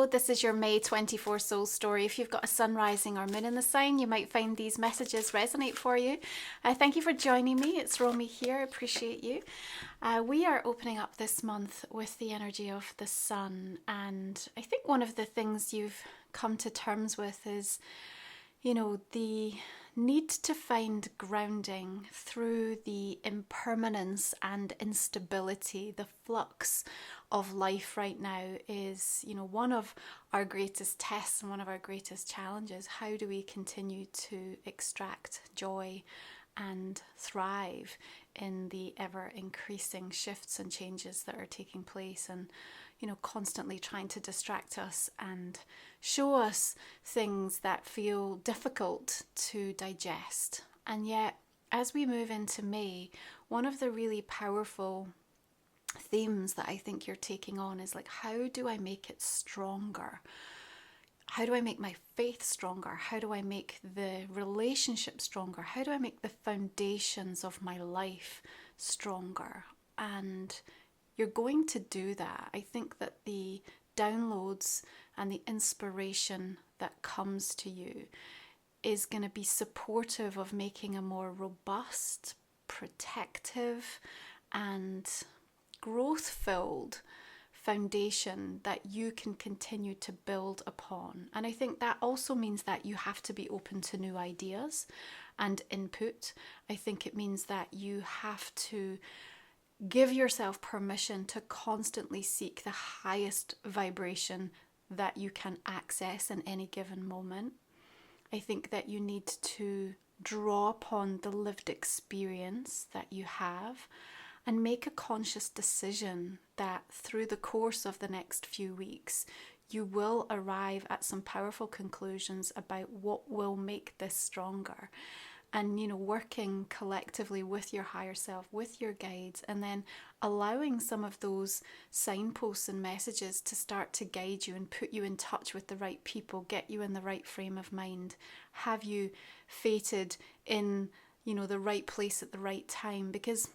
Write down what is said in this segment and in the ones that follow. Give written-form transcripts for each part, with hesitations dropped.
Hello, this is your May 24 soul story. If you've got a sun rising or moon in the sign, you might find these messages resonate for you. Thank you for joining me. It's Romy here. I appreciate you. We are opening up this month with the energy of the sun, and I think one of the things you've come to terms with is, the need to find grounding through the impermanence and instability. The flux of life right now is, one of our greatest tests and one of our greatest challenges. How do we continue to extract joy and thrive in the ever increasing shifts and changes that are taking place, and constantly trying to distract us and show us things that feel difficult to digest. And yet, as we move into May, one of the really powerful themes that I think you're taking on is like, how do I make it stronger? How do I make my faith stronger? How do I make the relationship stronger? How do I make the foundations of my life stronger? And you're going to do that. I think that the downloads and the inspiration that comes to you is going to be supportive of making a more robust, protective, and growth-filled foundation that you can continue to build upon. And I think that also means that you have to be open to new ideas and input. I think it means that you have to give yourself permission to constantly seek the highest vibration that you can access in any given moment. I think that you need to draw upon the lived experience that you have and make a conscious decision that through the course of the next few weeks, you will arrive at some powerful conclusions about what will make this stronger. And, working collectively with your higher self, with your guides, and then allowing some of those signposts and messages to start to guide you and put you in touch with the right people, get you in the right frame of mind, have you fated in, the right place at the right time. Because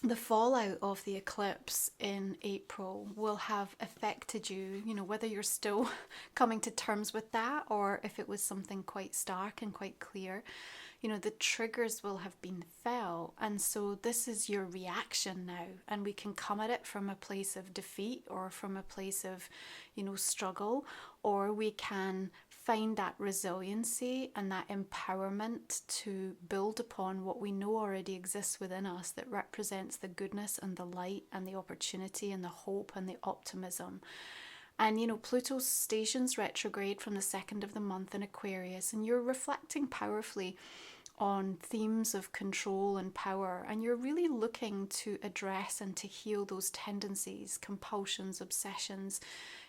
the fallout of the eclipse in April will have affected you, whether you're still coming to terms with that or if it was something quite stark and quite clear. The triggers will have been felt, and so this is your reaction now, and we can come at it from a place of defeat or from a place of, struggle, or we can find that resiliency and that empowerment to build upon what we know already exists within us that represents the goodness and the light and the opportunity and the hope and the optimism. And Pluto stations retrograde from the 2nd of the month in Aquarius, and you're reflecting powerfully on themes of control and power, and you're really looking to address and to heal those tendencies, compulsions, obsessions,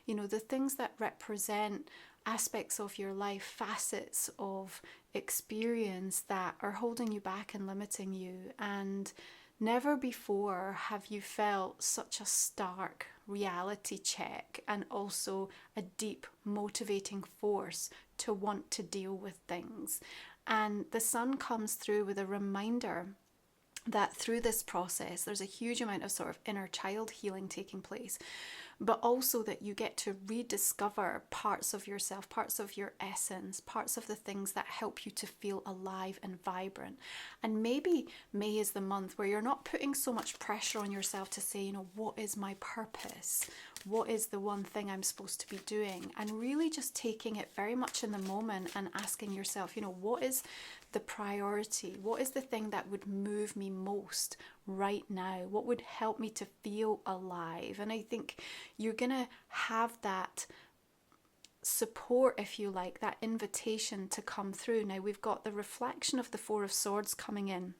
the things that represent aspects of your life, facets of experience that are holding you back and limiting you. And never before have you felt such a stark reality check and also a deep motivating force to want to deal with things. And the sun comes through with a reminder that through this process there's a huge amount of sort of inner child healing taking place, but also that you get to rediscover parts of yourself, parts of your essence, parts of the things that help you to feel alive and vibrant. And maybe May is the month where you're not putting so much pressure on yourself to say, what is my purpose? What is the one thing I'm supposed to be doing? And really just taking it very much in the moment and asking yourself, what is the priority? What is the thing that would move me most right now? What would help me to feel alive? And I think you're going to have that support, if you like, that invitation to come through. Now we've got the reflection of the Four of Swords coming in.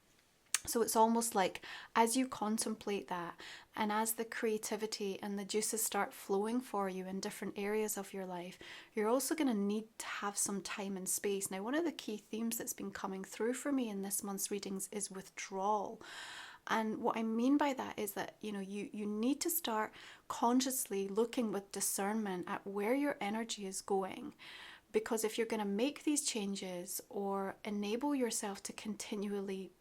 So it's almost like as you contemplate that, and as the creativity and the juices start flowing for you in different areas of your life, you're also going to need to have some time and space. Now, one of the key themes that's been coming through for me in this month's readings is withdrawal. And what I mean by that is that, you need to start consciously looking with discernment at where your energy is going. Because if you're going to make these changes or enable yourself to continually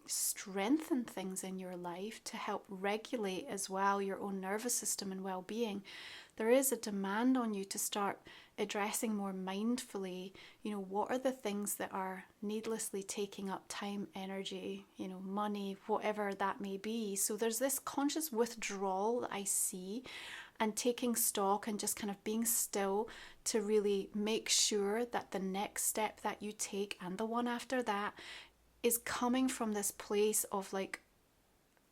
strengthen things in your life, to help regulate as well your own nervous system and well-being, there is a demand on you to start addressing more mindfully, what are the things that are needlessly taking up time, energy, money, whatever that may be. So there's this conscious withdrawal that I see, and taking stock and just kind of being still to really make sure that the next step that you take and the one after that is coming from this place of like,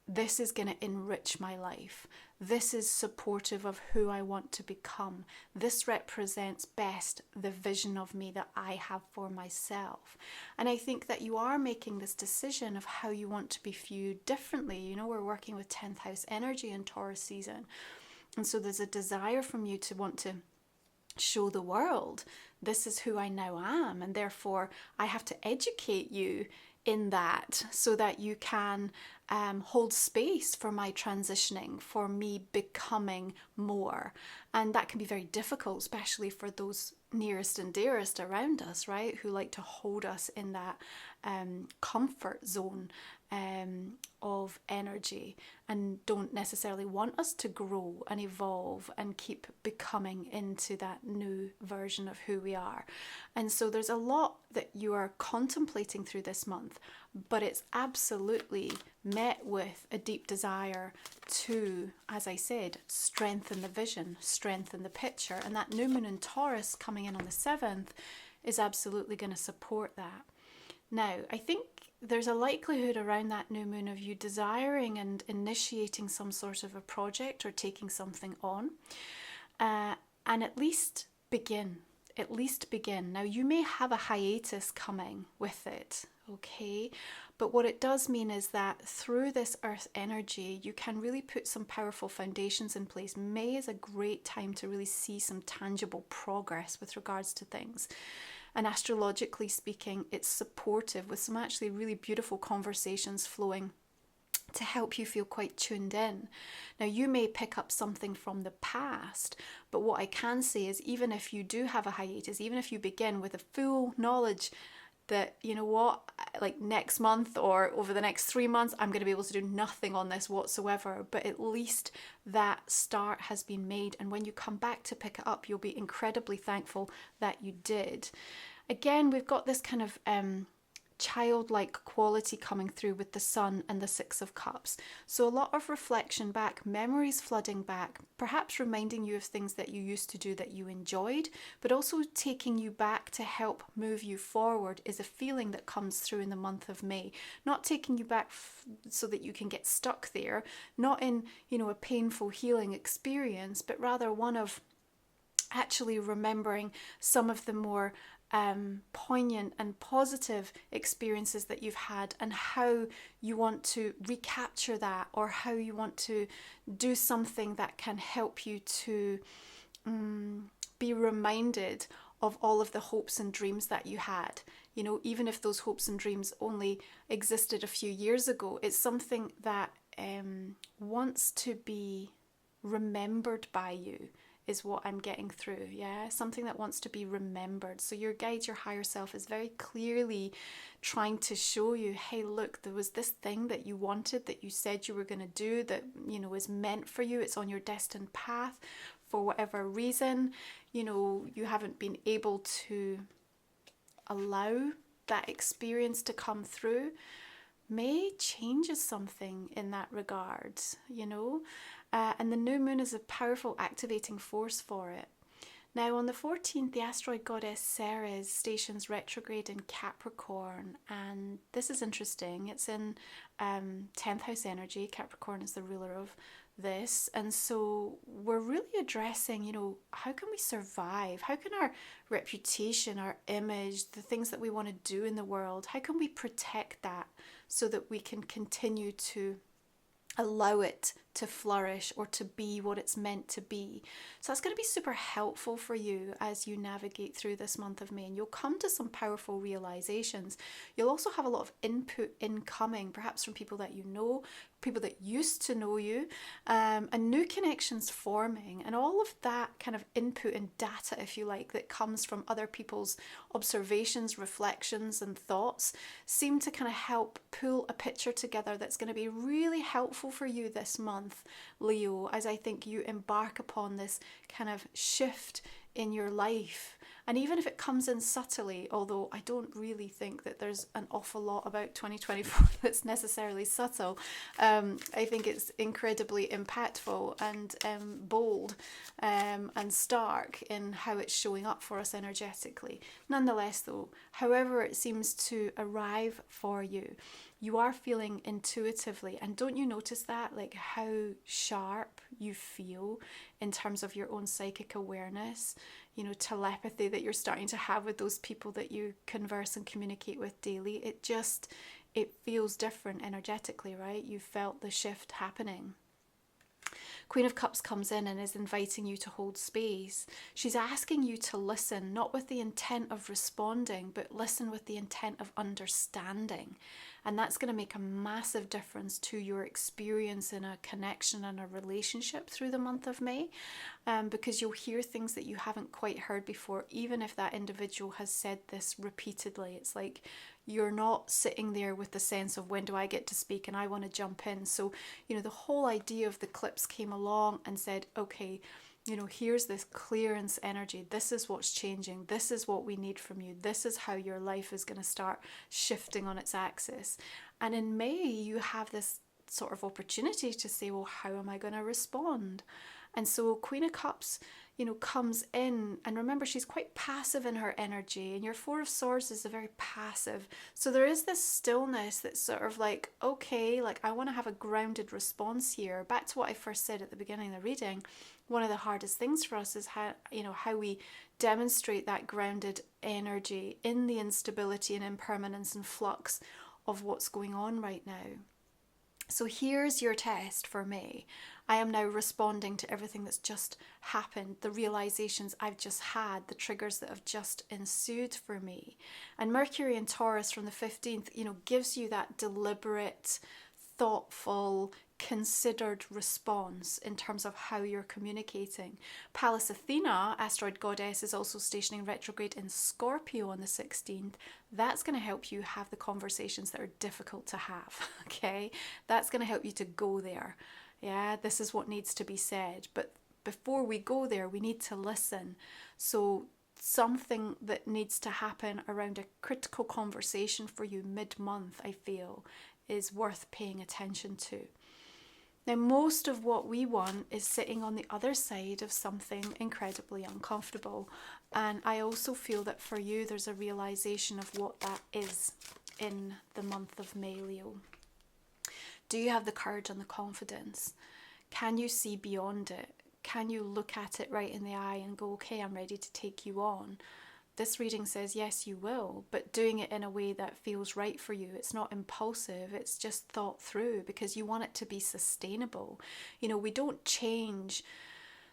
this is going to enrich my life. This is supportive of who I want to become. This represents best the vision of me that I have for myself. And I think that you are making this decision of how you want to be viewed differently. We're working with 10th house energy in Taurus season. And so there's a desire from you to want to show the world, this is who I now am. And therefore, I have to educate you in that so that you can hold space for my transitioning, for me becoming more. And that can be very difficult, especially for those nearest and dearest around us, right? Who like to hold us in that comfort zone of energy and don't necessarily want us to grow and evolve and keep becoming into that new version of who we are. And so there's a lot that you are contemplating through this month, but it's absolutely met with a deep desire to, as I said, strengthen the vision, strengthen the picture. And that new moon in Taurus coming in on the 7th is absolutely going to support that. Now, I think there's a likelihood around that new moon of you desiring and initiating some sort of a project or taking something on, and at least begin. Now, you may have a hiatus coming with it, okay? But what it does mean is that through this earth energy, you can really put some powerful foundations in place. May is a great time to really see some tangible progress with regards to things. And astrologically speaking, it's supportive with some actually really beautiful conversations flowing to help you feel quite tuned in. Now, you may pick up something from the past, but what I can say is even if you do have a hiatus, even if you begin with a full knowledge that, like next month or over the next 3 months, I'm going to be able to do nothing on this whatsoever, but at least that start has been made. And when you come back to pick it up, you'll be incredibly thankful that you did. Again, we've got this kind of childlike quality coming through with the Sun and the Six of Cups. So a lot of reflection back, memories flooding back, perhaps reminding you of things that you used to do that you enjoyed, but also taking you back to help move you forward is a feeling that comes through in the month of May. Not taking you back so that you can get stuck there, not in, a painful healing experience, but rather one of actually remembering some of the more poignant and positive experiences that you've had and how you want to recapture that, or how you want to do something that can help you to be reminded of all of the hopes and dreams that you had. Even if those hopes and dreams only existed a few years ago, it's something that wants to be remembered by you, is what I'm getting through, yeah? Something that wants to be remembered. So your guide, your higher self, is very clearly trying to show you, hey, look, there was this thing that you wanted, that you said you were going to do, that, is meant for you. It's on your destined path. For whatever reason, you haven't been able to allow that experience to come through. May changes something in that regard, and the new moon is a powerful activating force for it. Now, on the 14th, the asteroid goddess Ceres stations retrograde in Capricorn, and this is interesting. It's in 10th house energy. Capricorn is the ruler of this, and so we're really addressing, how can we survive? How can our reputation, our image, the things that we want to do in the world, how can we protect that so that we can continue to allow it to flourish or to be what it's meant to be. So that's going to be super helpful for you as you navigate through this month of May, and you'll come to some powerful realizations. You'll also have a lot of input incoming, perhaps from people that you know, people that used to know you, and new connections forming, and all of that kind of input and data, if you like, that comes from other people's observations, reflections and thoughts seem to kind of help pull a picture together that's going to be really helpful for you this month, Leo, as I think you embark upon this kind of shift in your life. And even if it comes in subtly, although I don't really think that there's an awful lot about 2024 that's necessarily subtle, I think it's incredibly impactful and bold and stark in how it's showing up for us energetically. Nonetheless, though, however it seems to arrive for you, you are feeling intuitively, and don't you notice that, like how sharp you feel in terms of your own psychic awareness, you know, telepathy that you're starting to have with those people that you converse and communicate with daily. It feels different energetically, right? You felt the shift happening. Queen of Cups comes in and is inviting you to hold space. She's asking you to listen, not with the intent of responding, but listen with the intent of understanding. And that's going to make a massive difference to your experience in a connection and a relationship through the month of May, because you'll hear things that you haven't quite heard before, even if that individual has said this repeatedly. It's like you're not sitting there with the sense of, when do I get to speak and I want to jump in. So, you know, the whole idea of the clips came along and said, okay, you know, here's this clearance energy. This is what's changing. This is what we need from you. This is how your life is going to start shifting on its axis. And in May, you have this sort of opportunity to say, well, how am I going to respond? And so Queen of Cups, you know, comes in, and remember, she's quite passive in her energy, and your Four of Swords is a very passive. So there is this stillness that's sort of like, okay, like I want to have a grounded response here. Back to what I first said at the beginning of the reading, one of the hardest things for us is how we demonstrate that grounded energy in the instability and impermanence and flux of what's going on right now. So here's your test for May. I am now responding to everything that's just happened, the realizations I've just had, the triggers that have just ensued for me. And Mercury in Taurus from the 15th, you know, gives you that deliberate, thoughtful, considered response in terms of how you're communicating. Pallas Athena, asteroid goddess, is also stationing retrograde in Scorpio on the 16th. That's going to help you have the conversations that are difficult to have, okay? That's going to help you to go there. Yeah, this is what needs to be said. But before we go there, we need to listen. So something that needs to happen around a critical conversation for you mid-month, I feel, is worth paying attention to. Now, most of what we want is sitting on the other side of something incredibly uncomfortable. And I also feel that for you, there's a realization of what that is in the month of May, Leo. Do you have the courage and the confidence? Can you see beyond it? Can you look at it right in the eye and go, okay, I'm ready to take you on? This reading says, yes, you will, but doing it in a way that feels right for you. It's not impulsive, it's just thought through, because you want it to be sustainable. You know, we don't change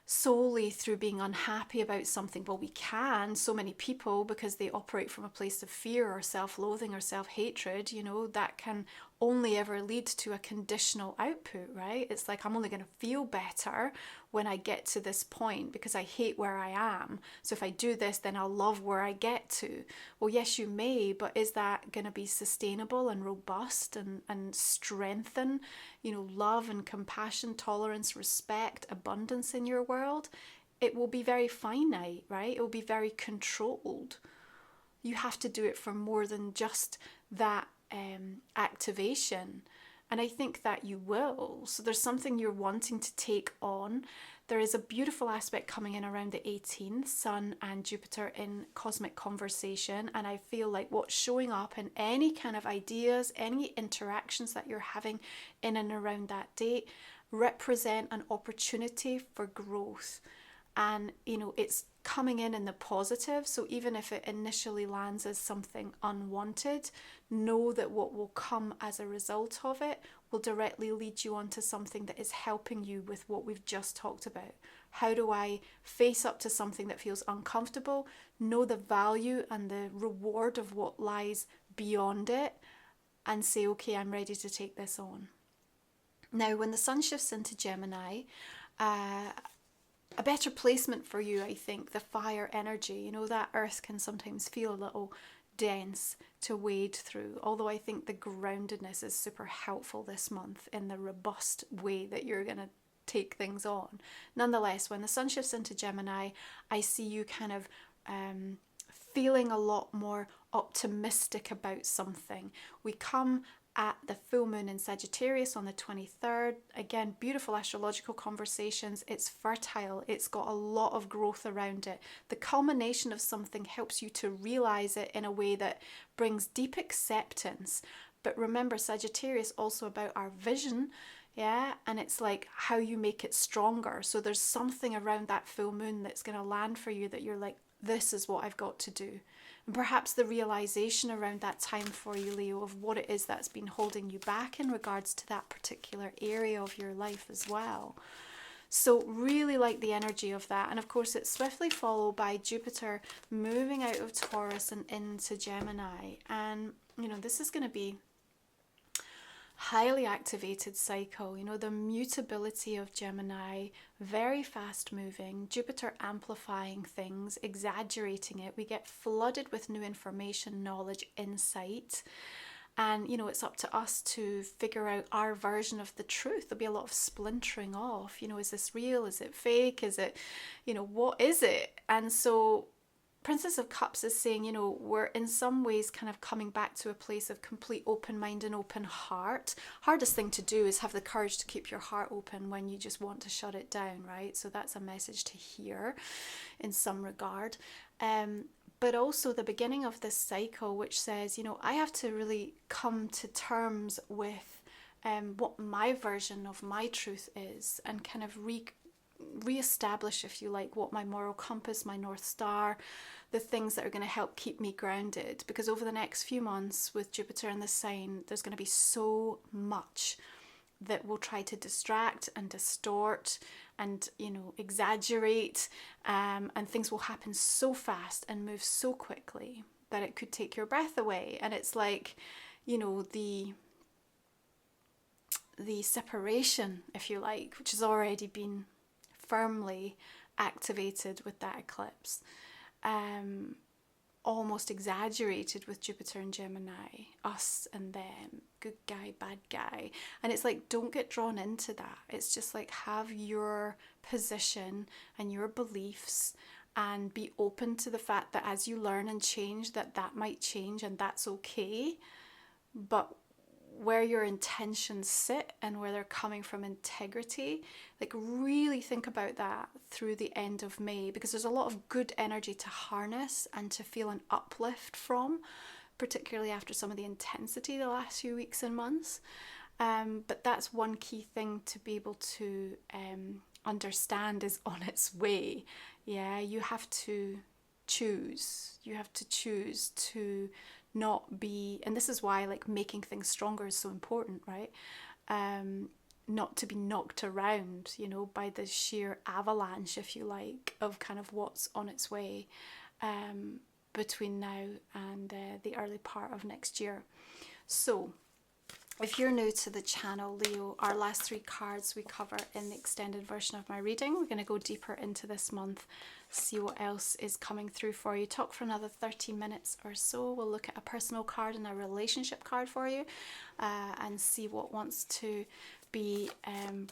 solely through being unhappy about something. Well, we can. So many people, because they operate from a place of fear or self-loathing or self-hatred, you know, that can only ever lead to a conditional output, right? It's like, I'm only going to feel better when I get to this point because I hate where I am. So if I do this, then I'll love where I get to. Well, yes, you may, but is that going to be sustainable and robust and strengthen, you know, love and compassion, tolerance, respect, abundance in your world? It will be very finite, right? It will be very controlled. You have to do it for more than just that activation. And I think that you will. So there's something you're wanting to take on. There is a beautiful aspect coming in around the 18th, Sun and Jupiter in cosmic conversation. And I feel like what's showing up in any kind of ideas, any interactions that you're having in and around that date represent an opportunity for growth. And, you know, it's coming in the positive. So even if it initially lands as something unwanted, know that what will come as a result of it will directly lead you onto something that is helping you with what we've just talked about. How do I face up to something that feels uncomfortable, know the value and the reward of what lies beyond it, and say, okay, I'm ready to take this on. Now, when the sun shifts into Gemini, a better placement for you, I think, the fire energy, you know, that earth can sometimes feel a little dense to wade through, although I think the groundedness is super helpful this month in the robust way that you're going to take things on. Nonetheless, when the sun shifts into Gemini, I see you kind of feeling a lot more optimistic about something. We come at the full moon in Sagittarius on the 23rd. Again, beautiful astrological conversations. It's fertile. It's got a lot of growth around it. The culmination of something helps you to realize it in a way that brings deep acceptance. But remember, Sagittarius also about our vision, yeah, and it's like how you make it stronger. So there's something around that full moon that's going to land for you that you're like, this is what I've got to do. And perhaps the realization around that time for you, Leo, of what it is that's been holding you back in regards to that particular area of your life as well. So really like the energy of that. And of course, it's swiftly followed by Jupiter moving out of Taurus and into Gemini. And, you know, this is going to be highly activated cycle, you know, the mutability of Gemini, very fast moving, Jupiter amplifying things, exaggerating it. We get flooded with new information, knowledge, insight. And, you know, it's up to us to figure out our version of the truth. There'll be a lot of splintering off. You know, is this real? Is it fake? Is it, you know, what is it? And so Princess of Cups is saying, you know, we're in some ways kind of coming back to a place of complete open mind and open heart. Hardest thing to do is have the courage to keep your heart open when you just want to shut it down, right? So that's a message to hear in some regard. But also the beginning of this cycle, which says, you know, I have to really come to terms with what my version of my truth is, and kind of re-establish, if you like, what my moral compass, my North Star, the things that are going to help keep me grounded. Because over the next few months with Jupiter in the sign, there's going to be so much that will try to distract and distort and, you know, exaggerate, and things will happen so fast and move so quickly that it could take your breath away. And it's like, you know, the separation, if you like, which has already been firmly activated with that eclipse, almost exaggerated with Jupiter and Gemini, us and them, good guy, bad guy. And it's like, don't get drawn into that. It's just like, have your position and your beliefs and be open to the fact that as you learn and change, that might change, and that's okay. But where your intentions sit and where they're coming from integrity, like really think about that through the end of May, because there's a lot of good energy to harness and to feel an uplift from, particularly after some of the intensity the last few weeks and months. But that's one key thing to be able to understand is on its way. Yeah, you have to choose. You have to choose to not be, and this is why like making things stronger is so important, right? Not to be knocked around, you know, by the sheer avalanche, if you like, of kind of what's on its way between now and the early part of next year. So if you're new to the channel, Leo, our last 3 cards we cover in the extended version of my reading. We're going to go deeper into this month, see what else is coming through for you. Talk for another 30 minutes or so. We'll look at a personal card and a relationship card for you, and see what wants to be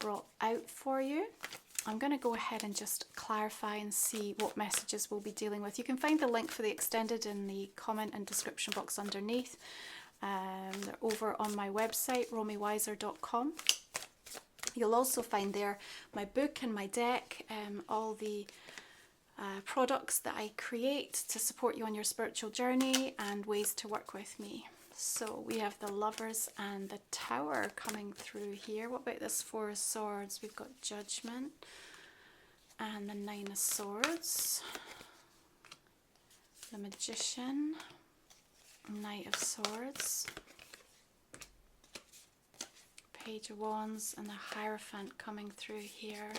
brought out for you. I'm going to go ahead and just clarify and see what messages we'll be dealing with. You can find the link for the extended in the comment and description box underneath. They're over on my website, romywiser.com. You'll also find there my book and my deck, all the products that I create to support you on your spiritual journey, and ways to work with me. So we have the Lovers and the Tower coming through here. What about this 4 of Swords? We've got Judgment and the 9 of Swords, the Magician, Knight of Swords, Page of Wands and the Hierophant coming through here.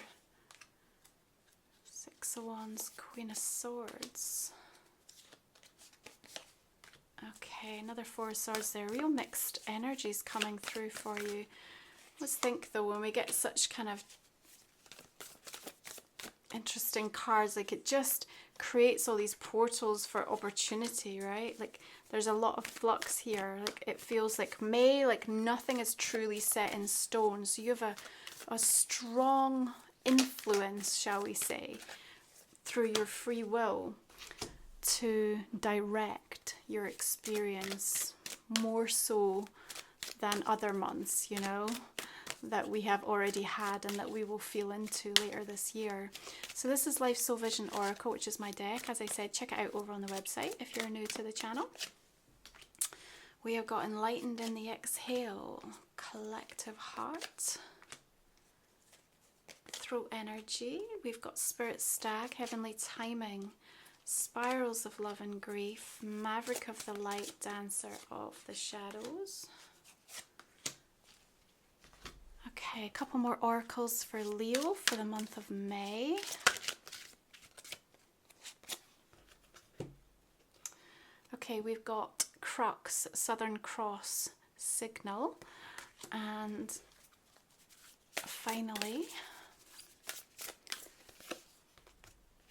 Six of Wands, Queen of Swords. Okay, another Four of Swords there. Real mixed energies coming through for you. Let's think though, when we get such kind of interesting cards, like it just creates all these portals for opportunity, right? Like there's a lot of flux here. Like it feels like May, like nothing is truly set in stone. So you have a strong influence, shall we say, through your free will to direct your experience more so than other months, you know, that we have already had and that we will feel into later this year. So this is Life Soul Vision Oracle, which is my deck. As I said, check it out over on the website if you're new to the channel. We have got Enlightened in the Exhale, Collective Heart, Throat Energy. We've got Spirit Stag, Heavenly Timing, Spirals of Love and Grief, Maverick of the Light, Dancer of the Shadows. Okay, a couple more oracles for Leo for the month of May. Okay, we've got Crux, Southern Cross, Signal, and finally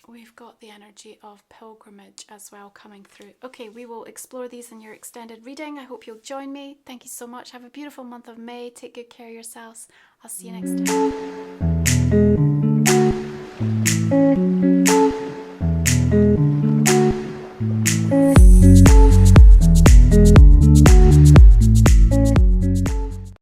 we've got the energy of Pilgrimage as well coming through. Okay, we will explore these in your extended reading. I hope you'll join me. Thank you so much. Have a beautiful month of May. Take good care of yourselves. I'll see you next time.